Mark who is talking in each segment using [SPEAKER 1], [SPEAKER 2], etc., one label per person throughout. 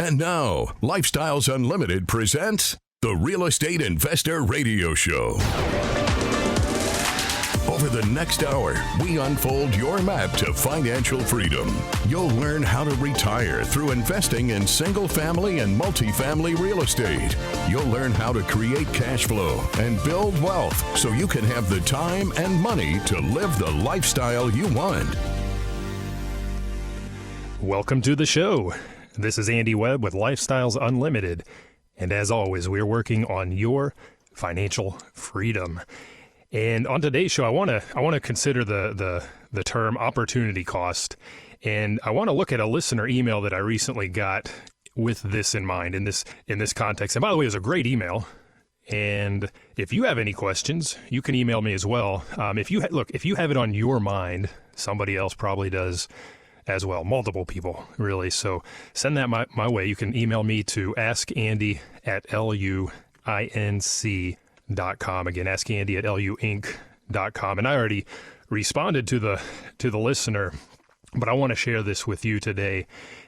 [SPEAKER 1] And now, Lifestyles Unlimited presents the Real Estate Investor Radio Show. Over the next hour, we unfold your map to financial freedom. You'll learn how to retire through investing in single-family and multifamily real estate. You'll learn how to create cash flow and build wealth so you can have the time and money to live the lifestyle you want.
[SPEAKER 2] Welcome to the show. This is Andy Webb with Lifestyles Unlimited. And as always, we're working on your financial freedom. And on today's show, I want to consider the term opportunity cost. And I want to look at a listener email that I recently got with this in mind in this context. And by the way, it was a great email. And if you have any questions, you can email me as well. If you have it on your mind, somebody else probably does as well. Multiple people, really. So send that my way. You can email me to askandy@luinc.com. Again, askandy@luinc.com. And I already responded to the listener, but I want to share this with you today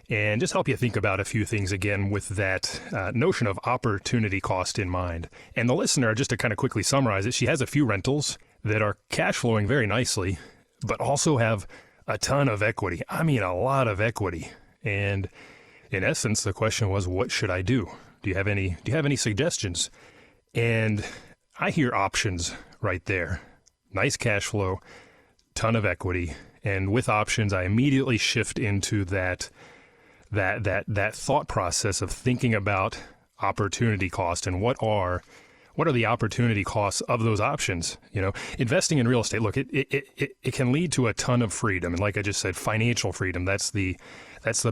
[SPEAKER 2] and just help you think about a few things again with that notion of opportunity cost in mind. And the listener, just to kind of quickly summarize it, she has a few rentals that are cash flowing very nicely, but also have a ton of equity. I mean, a lot of equity. And in essence, the question was, what should I do? Do you have any suggestions? And I hear options right there. Nice cash flow, ton of equity. And with options, I immediately shift into that thought process of thinking about opportunity cost and what are the opportunity costs of those options? You know, investing in real estate, look, it can lead to a ton of freedom. And like I just said, financial freedom, that's the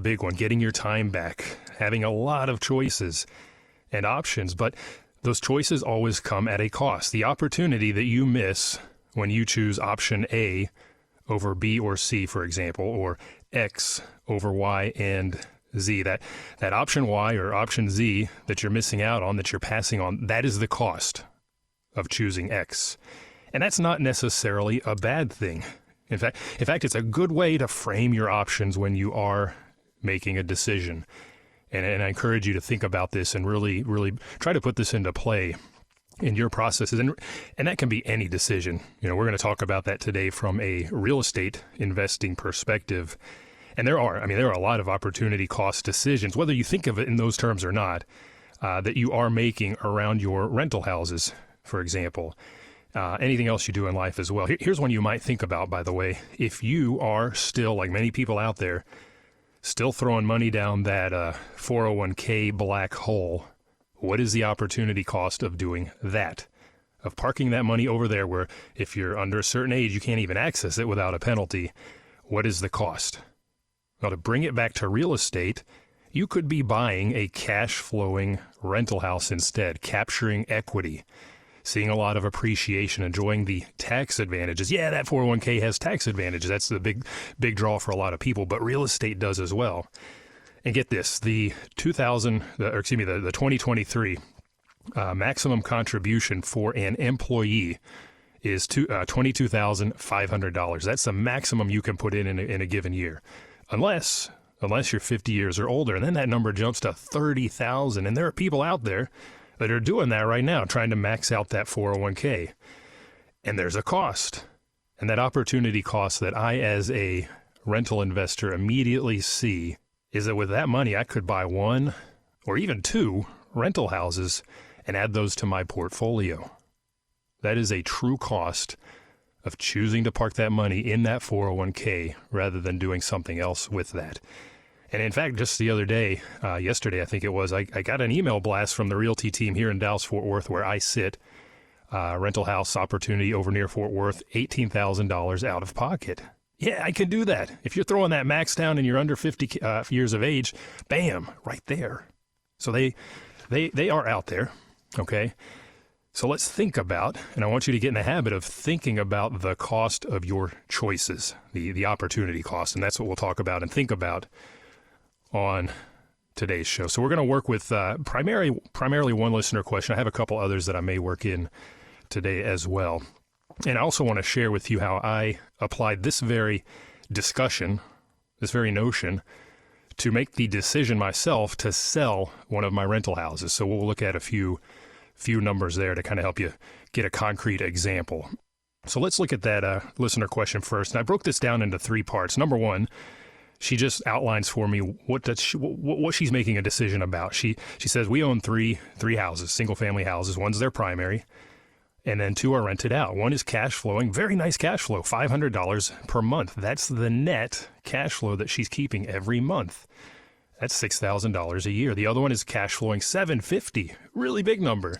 [SPEAKER 2] big one. Getting your time back, having a lot of choices and options. But those choices always come at a cost. The opportunity that you miss when you choose option A over B or C, for example, or X over Y and Z, that option Y or option Z that you're missing out on, that you're passing on, that is the cost of choosing X. And that's not necessarily a bad thing. In fact, it's a good way to frame your options when you are making a decision. And I encourage you to think about this and really, really try to put this into play in your processes. And that can be any decision. You know, we're going to talk about that today from a real estate investing perspective. And there are a lot of opportunity cost decisions, whether you think of it in those terms or not, that you are making around your rental houses, for example. Anything else you do in life as well. Here's one you might think about, by the way. If you are still, like many people out there, still throwing money down that 401k black hole, what is the opportunity cost of doing that? Of parking that money over there where if you're under a certain age, you can't even access it without a penalty. What is the cost? Well, to bring it back to real estate, you could be buying a cash-flowing rental house instead, capturing equity, seeing a lot of appreciation, enjoying the tax advantages. Yeah, that 401k has tax advantages. That's the big draw for a lot of people, but real estate does as well. And get this, the 2023 maximum contribution for an employee is $22,500. That's the maximum you can put in a given year. Unless you're 50 years or older, and then that number jumps to 30,000. And there are people out there that are doing that right now, trying to max out that 401k. And there's a cost. And that opportunity cost that I, as a rental investor, immediately see is that with that money, I could buy one or even two rental houses and add those to my portfolio. That is a true cost of choosing to park that money in that 401k rather than doing something else with that. And in fact, just the other day, yesterday I think it was, I got an email blast from the Realty team here in Dallas-Fort Worth where I sit, rental house opportunity over near Fort Worth, $18,000 out of pocket. Yeah, I can do that. If you're throwing that max down and you're under 50 years of age, bam, right there. So they are out there, okay? So let's think about, and I want you to get in the habit of thinking about the cost of your choices, the opportunity cost, and that's what we'll talk about and think about on today's show. So we're going to work with primarily one listener question. I have a couple others that I may work in today as well. And I also want to share with you how I applied this very discussion, this very notion, to make the decision myself to sell one of my rental houses. So we'll look at a few numbers there to kind of help you get a concrete example. So let's look at that listener question first. And I broke this down into 3 parts. Number 1, she just outlines for me what she's making a decision about. She says we own three houses, single family houses. One's their primary, and then 2 are rented out. One is cash flowing, very nice cash flow, $500 per month. That's the net cash flow that she's keeping every month. That's $6,000 a year. The other one is cash flowing $750, really big number,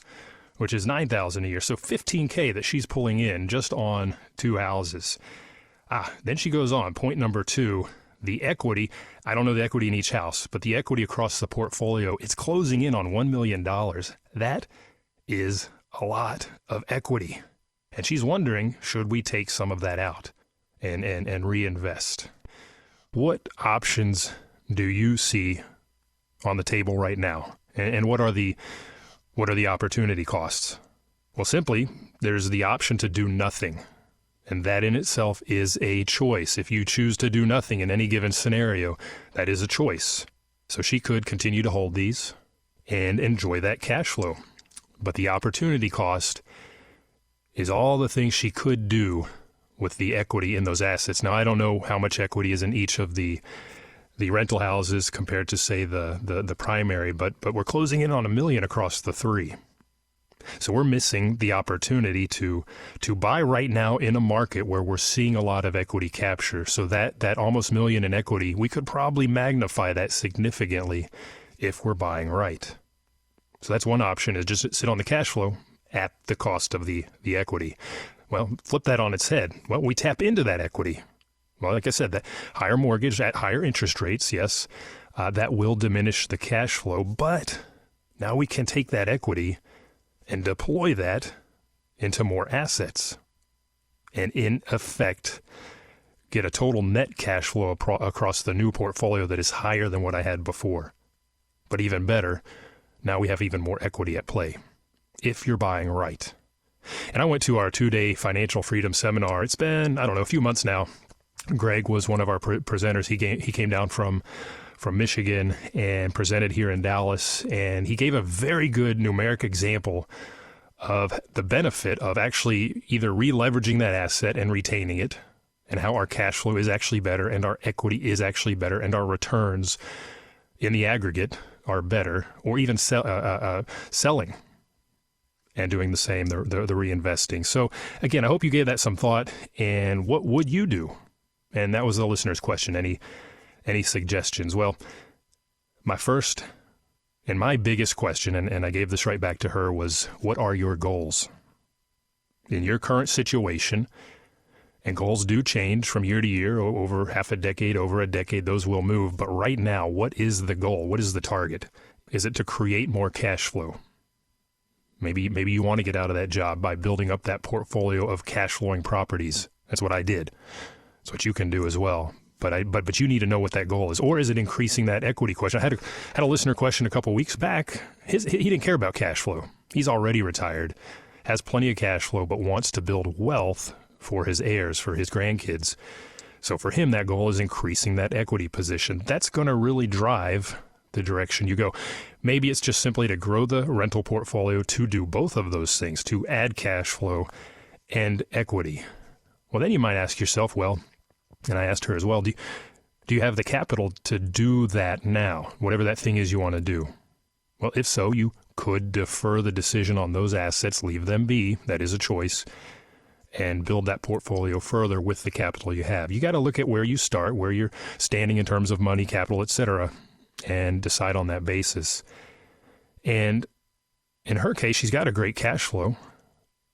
[SPEAKER 2] which is $9,000 a year. So $15K that she's pulling in just on 2 houses. Then she goes on, point number 2. The equity, I don't know the equity in each house, but the equity across the portfolio, it's closing in on $1 million. That is a lot of equity. And she's wondering, should we take some of that out and reinvest? What options do you see on the table right now? And what are the opportunity costs? Well, simply, there's the option to do nothing. And that in itself is a choice. If you choose to do nothing in any given scenario, that is a choice. So she could continue to hold these and enjoy that cash flow. But the opportunity cost is all the things she could do with the equity in those assets. Now, I don't know how much equity is in each of the rental houses compared to, say, the primary, but we're closing in on $1 million across the 3. So we're missing the opportunity to buy right now in a market where we're seeing a lot of equity capture. So that almost $1 million in equity, we could probably magnify that significantly if we're buying right. So that's one option, is just sit on the cash flow at the cost of the equity. Well, flip that on its head. Well, we tap into that equity. Well, like I said, that higher mortgage at higher interest rates, yes, that will diminish the cash flow. But now we can take that equity and deploy that into more assets, and in effect, get a total net cash flow across the new portfolio that is higher than what I had before. But even better, now we have even more equity at play, if you're buying right. And I went to our 2-day financial freedom seminar. It's been, a few months now. Greg was one of our presenters. He came down from Michigan and presented here in Dallas, and he gave a very good numeric example of the benefit of actually either re-leveraging that asset and retaining it, and how our cash flow is actually better, and our equity is actually better, and our returns in the aggregate are better, or even selling and doing the same, the reinvesting. So again, I hope you gave that some thought. And what would you do? And that was the listener's question. Any suggestions? Well, my first and my biggest question, and I gave this right back to her, was, what are your goals in your current situation? And goals do change from year to year, over half a decade, over a decade, those will move. But right now, what is the goal? What is the target? Is it to create more cash flow? Maybe you want to get out of that job by building up that portfolio of cash flowing properties. That's what I did. That's what you can do as well. But you need to know what that goal is. Or is it increasing that equity question? I had a listener question a couple weeks back. He didn't care about cash flow. He's already retired, has plenty of cash flow, but wants to build wealth for his heirs, for his grandkids. So for him, that goal is increasing that equity position. That's going to really drive the direction you go. Maybe it's just simply to grow the rental portfolio to do both of those things, to add cash flow and equity. Well, then you might ask yourself, well, and I asked her as well, do you have the capital to do that now, whatever that thing is you want to do? Well, if so, you could defer the decision on those assets, leave them be, that is a choice, and build that portfolio further with the capital you have. You got to look at where you start, where you're standing in terms of money, capital, etc., and decide on that basis. And in her case, she's got a great cash flow.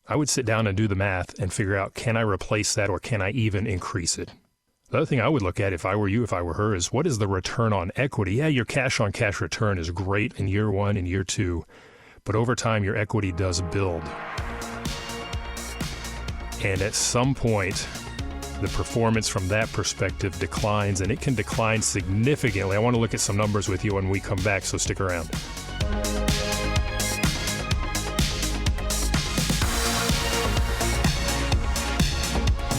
[SPEAKER 2] I would sit down and do the math and figure out, can I replace that, or can I even increase it? The other thing I would look at, if I were you, if I were her, is what is the return on equity? Yeah, your cash on cash return is great in year 1 and year 2, but over time your equity does build. And at some point, the performance from that perspective declines, and it can decline significantly. I want to look at some numbers with you when we come back, so stick around.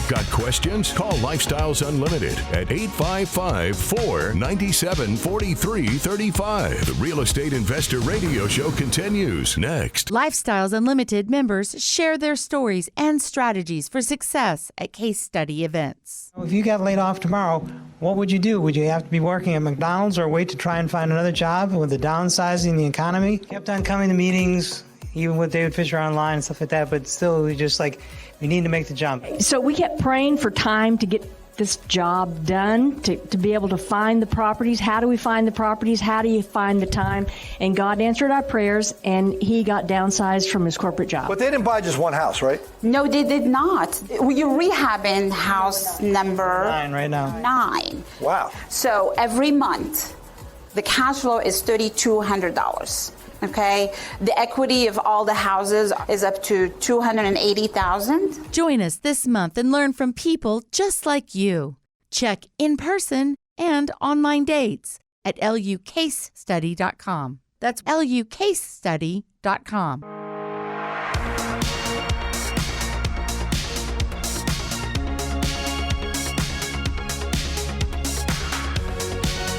[SPEAKER 1] Got questions? Call Lifestyles Unlimited at 855-497-4335. The Real Estate Investor Radio Show continues next.
[SPEAKER 3] Lifestyles Unlimited members share their stories and strategies for success at case study events.
[SPEAKER 4] If you got laid off tomorrow, what would you do? Would you have to be working at McDonald's or wait to try and find another job with the downsizing the economy? Kept on coming to meetings, even with David Fisher online and stuff like that, but still we just like, we need to make the jump.
[SPEAKER 5] So we kept praying for time to get this job done, to be able to find the properties. How do we find the properties? How do you find the time? And God answered our prayers, and he got downsized from his corporate job.
[SPEAKER 6] But they didn't buy just one house, right?
[SPEAKER 7] No, they did not. You're rehabbing house number
[SPEAKER 4] 9 right now.
[SPEAKER 7] 9.
[SPEAKER 6] Wow.
[SPEAKER 7] So every month, the cash flow is $3,200. Okay, the equity of all the houses is up to $280,000.
[SPEAKER 3] Join us this month and learn from people just like you. Check in person and online dates at lucasestudy.com. That's lucasestudy.com.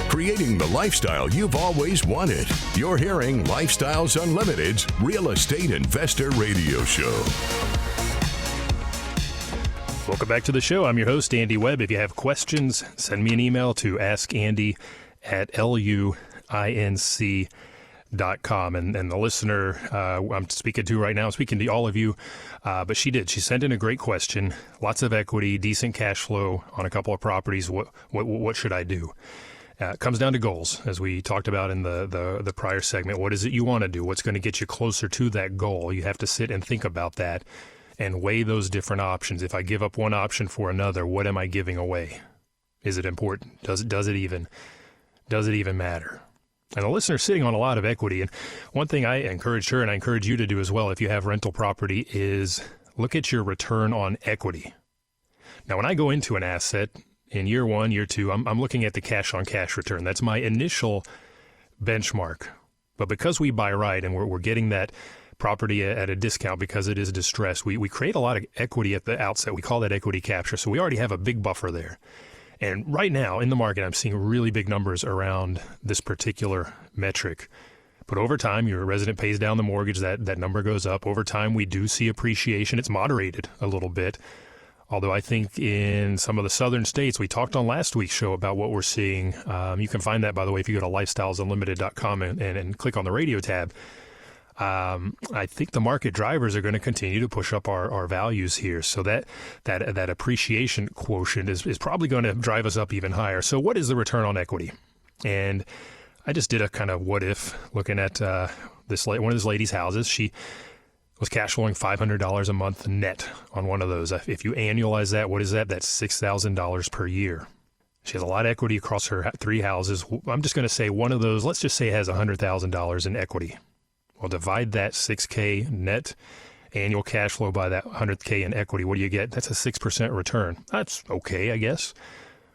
[SPEAKER 1] Creating the lifestyle you've always wanted. You're hearing Lifestyles Unlimited's Real Estate Investor Radio Show.
[SPEAKER 2] Welcome back to the show. I'm your host, Andy Webb. If you have questions, send me an email to askandy@luinc.com. And the listener I'm speaking to right now, I'm speaking to all of you, but she sent in a great question. Lots of equity, decent cash flow on a couple of properties. What should I do? It comes down to goals, as we talked about in the prior segment. What is it you want to do? What's going to get you closer to that goal? You have to sit and think about that and weigh those different options. If I give up one option for another, what am I giving away? Is it important? Does it even matter? And the listener's sitting on a lot of equity. And one thing I encouraged her, and I encourage you to do as well if you have rental property, is look at your return on equity. Now, when I go into an asset, in year 1, year 2, I'm looking at the cash-on-cash return. That's my initial benchmark. But because we buy right and we're getting that property at a discount because it is distressed, we create a lot of equity at the outset. We call that equity capture. So we already have a big buffer there. And right now in the market, I'm seeing really big numbers around this particular metric. But over time, your resident pays down the mortgage, that number goes up. Over time, we do see appreciation. It's moderated a little bit. Although I think in some of the southern states, we talked on last week's show about what we're seeing. You can find that, by the way, if you go to lifestylesunlimited.com and click on the radio tab. I think the market drivers are going to continue to push up our values here. So that appreciation quotient is probably going to drive us up even higher. So what is the return on equity? And I just did a kind of what if looking at one of this lady's houses. She was cash flowing $500 a month net on one of those. If you annualize that, what is that? That's $6,000 per year. She has a lot of equity across her 3 houses. I'm just going to say one of those, let's just say it has $100,000 in equity. Well, divide that $6K net annual cash flow by that $100K in equity. What do you get? That's a 6% return. That's okay, I guess.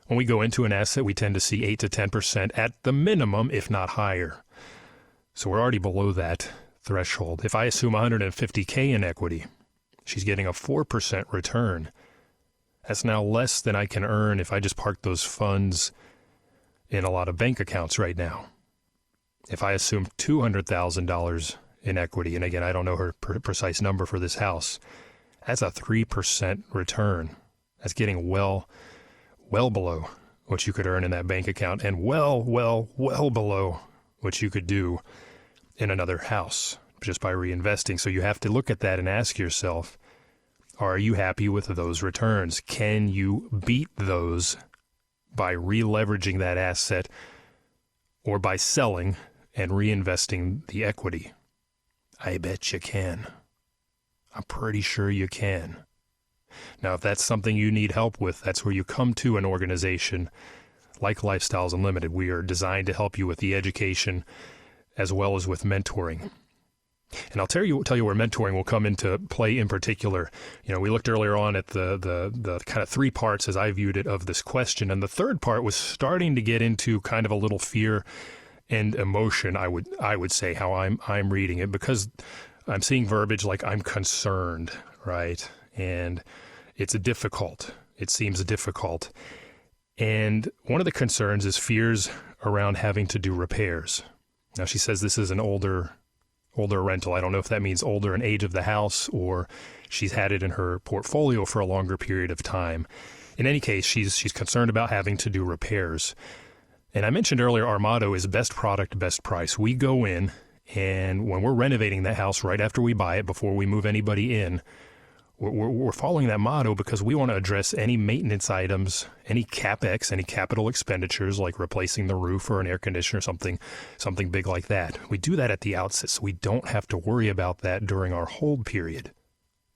[SPEAKER 2] When we go into an asset, we tend to see 8 to 10% at the minimum, if not higher. So we're already below that threshold. If I assume $150K in equity, she's getting a 4% return. That's now less than I can earn if I just park those funds in a lot of bank accounts right now. If I assume $200,000 in equity, and again, I don't know her precise number for this house, that's a 3% return. That's getting well below what you could earn in that bank account, and well below what you could do in another house just by reinvesting. So you have to look at that and ask yourself, are you happy with those returns? Can you beat those by re-leveraging that asset or by selling and reinvesting the equity? I bet you can. I'm pretty sure you can. Now, if that's something you need help with, that's where you come to an organization like Lifestyles Unlimited. We are designed to help you with the education as well as with mentoring. And I'll tell you where mentoring will come into play in particular. You know, we looked earlier on at the kind of 3 parts as I viewed it of this question. And the third part was starting to get into kind of a little fear and emotion, I would say, how I'm reading it, because I'm seeing verbiage like I'm concerned, right? And it's difficult. It seems difficult. And one of the concerns is fears around having to do repairs. Now, she says this is an older rental. I don't know if that means older in age of the house or she's had it in her portfolio for a longer period of time. In any case, she's concerned about having to do repairs. And I mentioned earlier, our motto is best product, best price. We go in, and when we're renovating that house right after we buy it, before we move anybody in, we're following that motto because we want to address any maintenance items, any CapEx, any capital expenditures like replacing the roof or an air conditioner, something big like that. We do that at the outset so we don't have to worry about that during our hold period.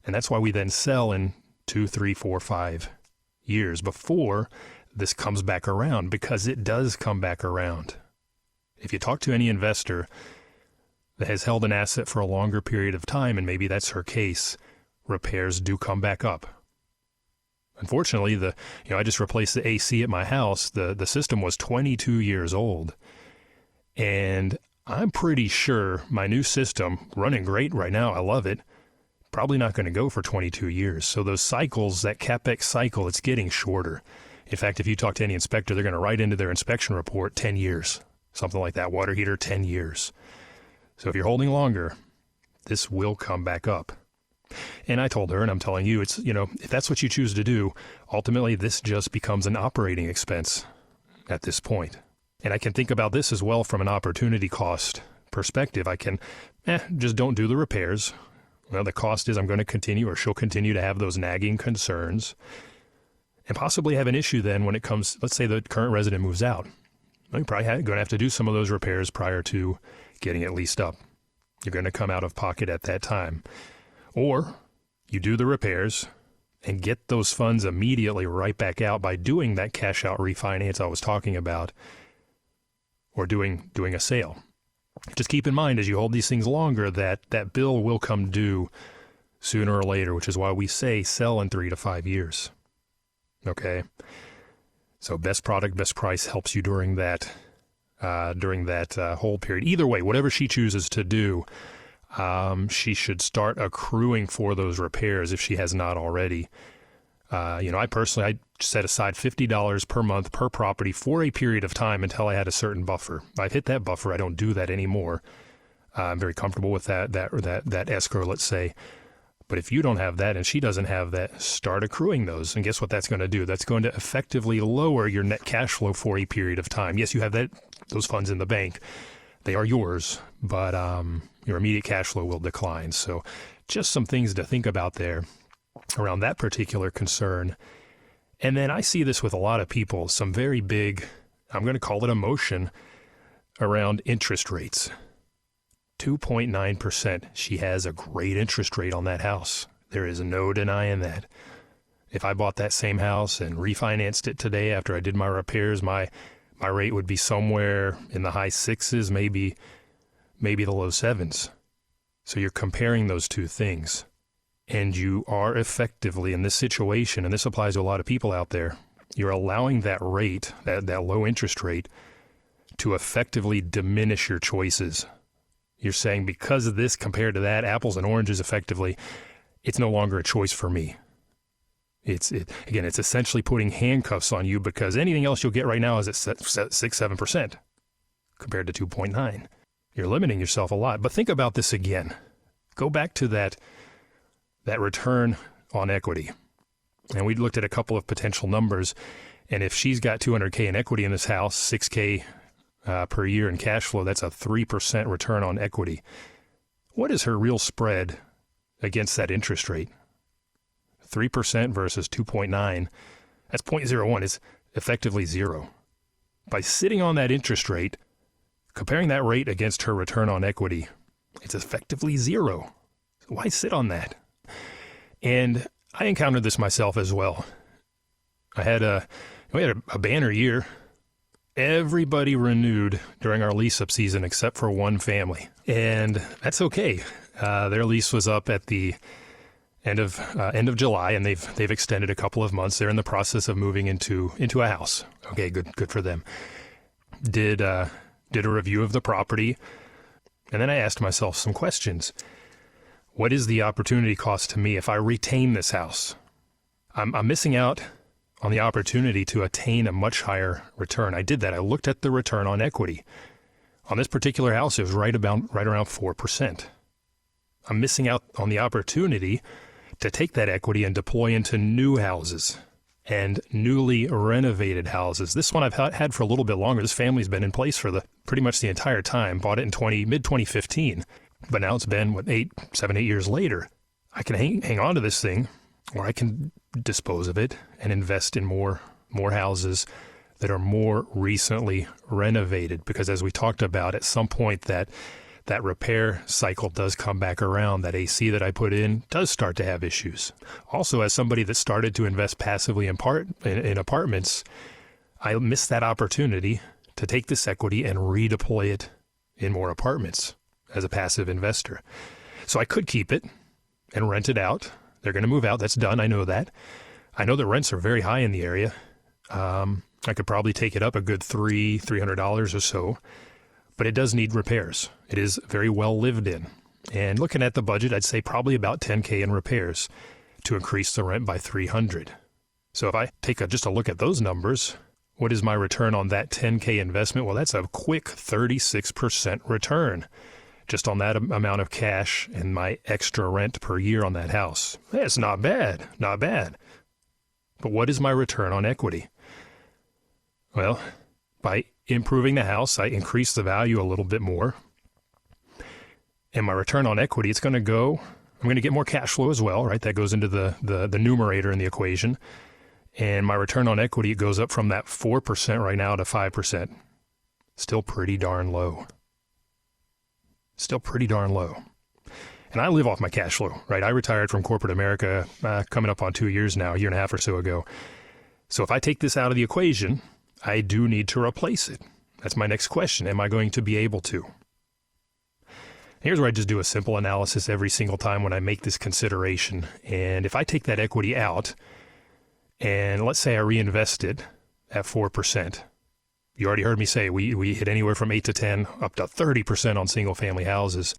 [SPEAKER 2] And that's why we then sell in 2, 3, 4, 5 years before this comes back around, because it does come back around. If you talk to any investor that has held an asset for a longer period of time, and maybe that's her case, repairs do come back up. Unfortunately, I just replaced the AC at my house. The system was 22 years old. And I'm pretty sure my new system, running great right now, I love it, probably not going to go for 22 years. So those cycles, that CapEx cycle, it's getting shorter. In fact, if you talk to any inspector, they're going to write into their inspection report 10 years, something like that. Water heater, 10 years. So if you're holding longer, this will come back up. And I told her, and I'm telling you, it's, if that's what you choose to do, ultimately this just becomes an operating expense at this point. And I can think about this as well from an opportunity cost perspective. I can, just don't do the repairs. Well, the cost is I'm going to continue, or she'll continue to have those nagging concerns and possibly have an issue then when it comes, let's say the current resident moves out. Well, you're probably going to have to do some of those repairs prior to getting it leased up. You're going to come out of pocket at that time. Or you do the repairs and get those funds immediately right back out by doing that cash out refinance I was talking about, or doing a sale. Just keep in mind as you hold these things longer that bill will come due sooner or later, which is why we say sell in 3 to 5 years. Okay? So best product, best price helps you during that hold period. Either way, whatever she chooses to do, she should start accruing for those repairs if she has not already. I personally set aside $50 per month per property for a period of time until I had a certain buffer. I've hit that buffer. I don't do that anymore. I'm very comfortable with that escrow, let's say. But if you don't have that and she doesn't have that, start accruing those. And guess what that's going to do? That's going to effectively lower your net cash flow for a period of time. Yes, you have those funds in the bank. They are yours, but your immediate cash flow will decline. So just some things to think about there around that particular concern. And then I see this with a lot of people, some very big, I'm going to call it emotion, around interest rates. 2.9%. She has a great interest rate on that house. There is no denying that. If I bought that same house and refinanced it today after I did my repairs, my rate would be somewhere in the high 6s, maybe the low 7s. So you're comparing those two things. And you are effectively, in this situation, and this applies to a lot of people out there, you're allowing that rate, that low interest rate, to effectively diminish your choices. You're saying because of this compared to that, apples and oranges effectively, it's no longer a choice for me. It's essentially putting handcuffs on you because anything else you'll get right now is at 6-7% compared to 2.9. You're limiting yourself a lot. But think about this again. Go back to that return on equity. And we looked at a couple of potential numbers. And if she's got $200K in equity in this house, $6K per year in cash flow, that's a 3% return on equity. What is her real spread against that interest rate? 3% versus 2.9, that's 0.01. It's effectively zero. By sitting on that interest rate, comparing that rate against her return on equity, it's effectively zero. So why sit on that? And I encountered this myself as well. We had a banner year. Everybody renewed during our lease-up season except for one family. And that's okay. Their lease was up at the end of July, and they've extended a couple of months. They're in the process of moving into a house. Okay, good for them. Did a review of the property, and then I asked myself some questions. What is the opportunity cost to me if I retain this house? I'm missing out on the opportunity to attain a much higher return. I did that. I looked at the return on equity. On this particular house, it was right around 4%. I'm missing out on the opportunity to take that equity and deploy into new houses and newly renovated houses. This one I've had for a little bit longer. This family's been in place for pretty much the entire time. Bought it in mid-2015, but now it's been 7, 8 years later. I can hang on to this thing, or I can dispose of it and invest in more houses that are more recently renovated. Because as we talked about, at some point that repair cycle does come back around. That AC that I put in does start to have issues. Also, as somebody that started to invest passively in apartments, I missed that opportunity to take this equity and redeploy it in more apartments as a passive investor. So I could keep it and rent it out. They're going to move out. That's done. I know that. I know the rents are very high in the area. I could probably take it up a good $300 or so. But it does need repairs. It is very well lived in. And looking at the budget, I'd say probably about $10,000 in repairs to increase the rent by $300. So if I take just a look at those numbers, what is my return on that $10,000 investment? Well, that's a quick 36% return just on that amount of cash and my extra rent per year on that house. It's not bad, not bad. But what is my return on equity? Well, by improving the house, I increase the value a little bit more. And my return on equity, I'm going to get more cash flow as well, right? That goes into the numerator in the equation. And my return on equity, it goes up from that 4% right now to 5%. Still pretty darn low. Still pretty darn low. And I live off my cash flow, right? I retired from corporate America coming up on 2 years now, a year and a half or so ago. So if I take this out of the equation, I do need to replace it. That's my next question. Am I going to be able to? Here's where I just do a simple analysis every single time when I make this consideration. And if I take that equity out, and let's say I reinvest it at 4%, you already heard me say we hit anywhere from 8 to 10 up to 30% on single family houses.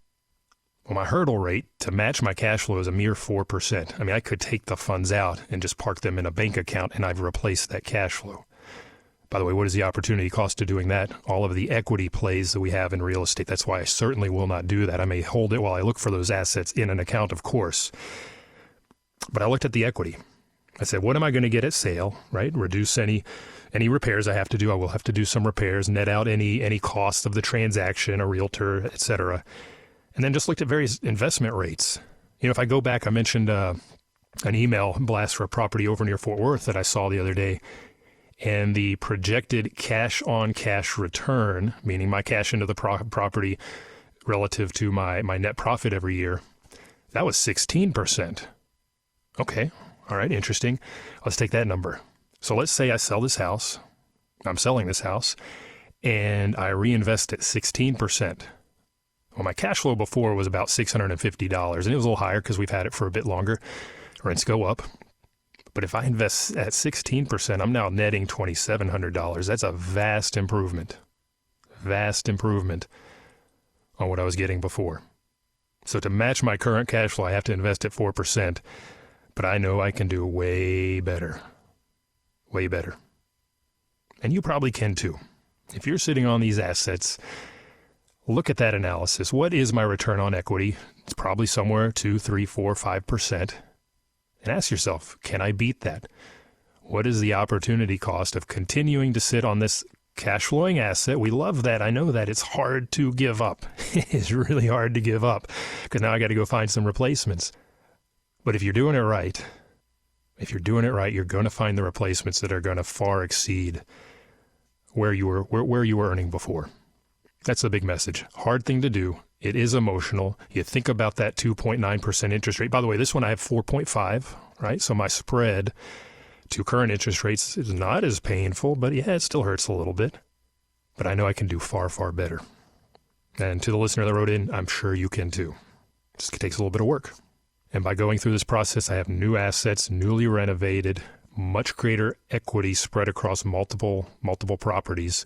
[SPEAKER 2] Well, my hurdle rate to match my cash flow is a mere 4%. I mean, I could take the funds out and just park them in a bank account and I've replaced that cash flow. By the way, what is the opportunity cost of doing that? All of the equity plays that we have in real estate. That's why I certainly will not do that. I may hold it while I look for those assets in an account, of course. But I looked at the equity. I said, what am I going to get at sale, right? Reduce any repairs I have to do. I will have to do some repairs, net out any cost of the transaction, a realtor, etc. And then just looked at various investment rates. If I go back, I mentioned an email blast for a property over near Fort Worth that I saw the other day. And the projected cash-on-cash return, meaning my cash into the property relative to my net profit every year, that was 16%. Okay, all right, interesting. Let's take that number. So let's say I sell this house. I'm selling this house, and I reinvest at 16%. Well, my cash flow before was about $650, and it was a little higher because we've had it for a bit longer. Rents go up. But if I invest at 16%, I'm now netting $2,700. That's a vast improvement on what I was getting before. So to match my current cash flow, I have to invest at 4%. But I know I can do way better. Way better. And you probably can too. If you're sitting on these assets, look at that analysis. What is my return on equity? It's probably somewhere 2, 3, 4, 5%. And ask yourself, can I beat that? What is the opportunity cost of continuing to sit on this cash flowing asset? We love that. I know that it's hard to give up. It's really hard to give up because now I got to go find some replacements. But if you're doing it right, you're going to find the replacements that are going to far exceed where you were earning before. That's the big message. Hard thing to do. It is emotional. You think about that 2.9% interest rate. By the way, this one I have 4.5, right? So my spread to current interest rates is not as painful, but yeah, it still hurts a little bit. But I know I can do far, far better. And to the listener that wrote in, I'm sure you can too. It just takes a little bit of work. And by going through this process, I have new assets, newly renovated, much greater equity spread across multiple properties.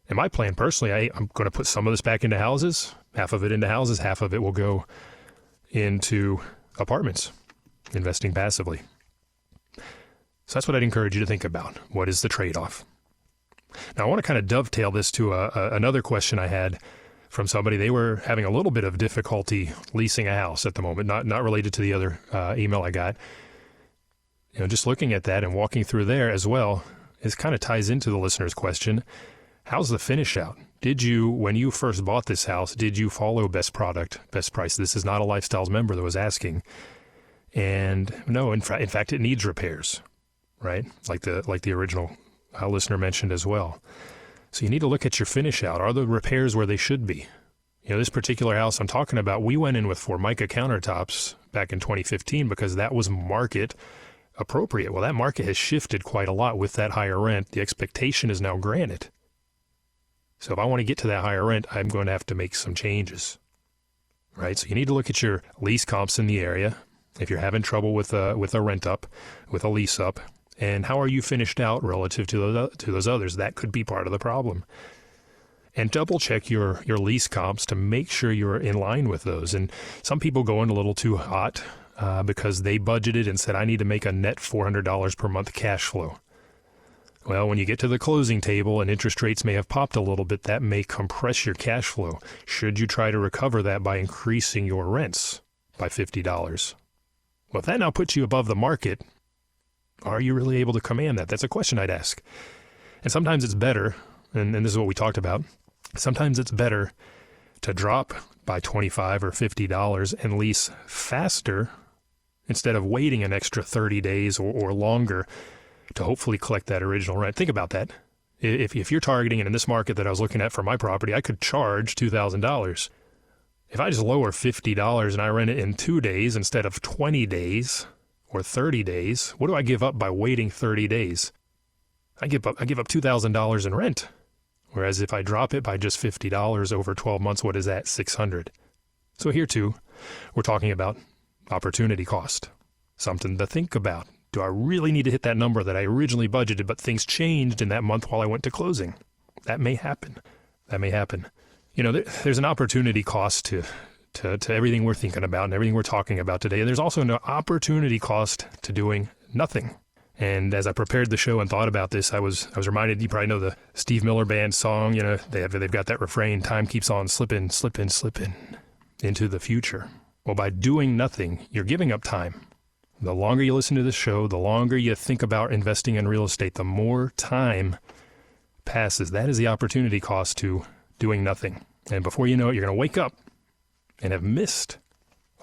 [SPEAKER 2] And my plan personally, I'm going to put some of this back into houses, half of it into houses, half of it will go into apartments, investing passively. So that's what I'd encourage you to think about. What is the trade-off? Now, I want to kind of dovetail this to another question I had from somebody. They were having a little bit of difficulty leasing a house at the moment, not related to the other email I got. Just looking at that and walking through there as well, it kind of ties into the listener's question. How's the finish out? Did you, when you first bought this house, did you follow best product, best price? This is not a Lifestyles member that was asking. And no, in fact, it needs repairs, right? Like the original listener mentioned as well. So you need to look at your finish out. Are the repairs where they should be? This particular house I'm talking about, we went in with Formica countertops back in 2015 because that was market appropriate. Well, that market has shifted quite a lot with that higher rent. The expectation is now granted. So if I want to get to that higher rent, I'm going to have to make some changes, right? So you need to look at your lease comps in the area. If you're having trouble with a rent up, with a lease up, and how are you finished out relative to those others? That could be part of the problem. And double check your lease comps to make sure you're in line with those. And some people go in a little too hot because they budgeted and said, I need to make a net $400 per month cash flow. Well, when you get to the closing table and interest rates may have popped a little bit, that may compress your cash flow. Should you try to recover that by increasing your rents by $50? Well, if that now puts you above the market, are you really able to command that? That's a question I'd ask. And sometimes it's better, and this is what we talked about, sometimes it's better to drop by $25 or $50 and lease faster instead of waiting an extra 30 days or longer to hopefully collect that original rent. Think about that. If you're targeting it in this market that I was looking at for my property, I could charge $2,000. If I just lower $50 and I rent it in 2 days instead of 20 days or 30 days, what do I give up by waiting 30 days? I give up $2,000 in rent. Whereas if I drop it by just $50 over 12 months, what is that? $600. So here too, we're talking about opportunity cost. Something to think about. Do I really need to hit that number that I originally budgeted, but things changed in that month while I went to closing? That may happen. There's an opportunity cost to everything we're thinking about and everything we're talking about today. And there's also an opportunity cost to doing nothing. And as I prepared the show and thought about this, I was reminded, you probably know the Steve Miller Band song, they've got that refrain, time keeps on slipping, slipping, slipping into the future. Well, by doing nothing, you're giving up time. The longer you listen to this show, the longer you think about investing in real estate, the more time passes. That is the opportunity cost to doing nothing. And before you know it, you're going to wake up and have missed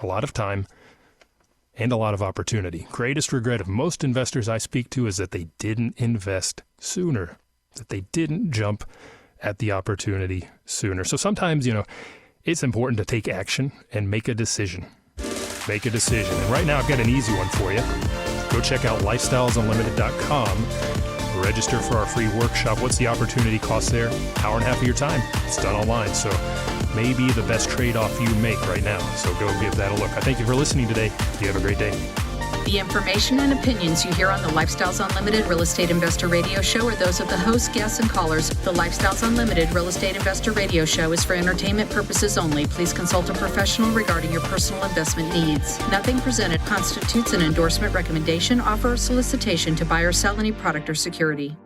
[SPEAKER 2] a lot of time and a lot of opportunity. Greatest regret of most investors I speak to is that they didn't invest sooner, that they didn't jump at the opportunity sooner. So sometimes, it's important to take action and make a decision. Make a decision. And right now I've got an easy one for you. Go check out lifestylesunlimited.com. Register for our free workshop. What's the opportunity cost there? Hour and a half of your time. It's done online. So maybe the best trade-off you make right now. So go give that a look. I thank you for listening today. You have a great day.
[SPEAKER 6] The information and opinions you hear on the Lifestyles Unlimited Real Estate Investor Radio Show are those of the hosts, guests, and callers. The Lifestyles Unlimited Real Estate Investor Radio Show is for entertainment purposes only. Please consult a professional regarding your personal investment needs. Nothing presented constitutes an endorsement, recommendation, offer, or solicitation to buy or sell any product or security.